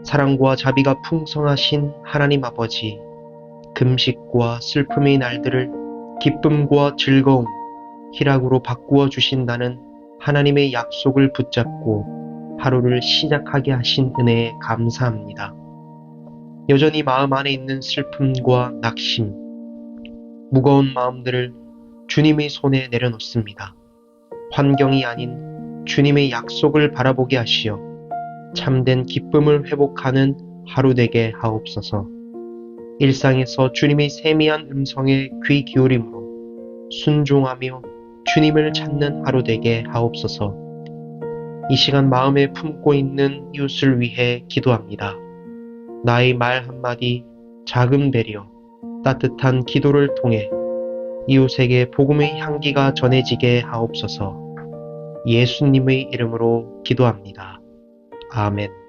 사랑과 자비가 풍성하신 하나님 아버지, 금식과 슬픔의 날들을 기쁨과 즐거움, 희락으로 바꾸어 주신다는 하나님의 약속을 붙잡고 하루를 시작하게 하신 은혜에 감사합니다. 여전히 마음 안에 있는 슬픔과 낙심, 무거운 마음들을 주님의 손에 내려놓습니다. 환경이 아닌 주님의 약속을 바라보게 하시어 참된 기쁨을 회복하는 하루 되게 하옵소서. 일상에서 주님의 세미한 음성에 귀 기울임으로 순종하며 주님을 찾는 하루 되게 하옵소서. 이 시간 마음에 품고 있는 이웃을 위해 기도합니다. 나의 말 한마디, 작은 배려, 따뜻한 기도를 통해 이웃에게 복음의 향기가 전해지게 하옵소서. 예수님의 이름으로 기도합니다. 아멘.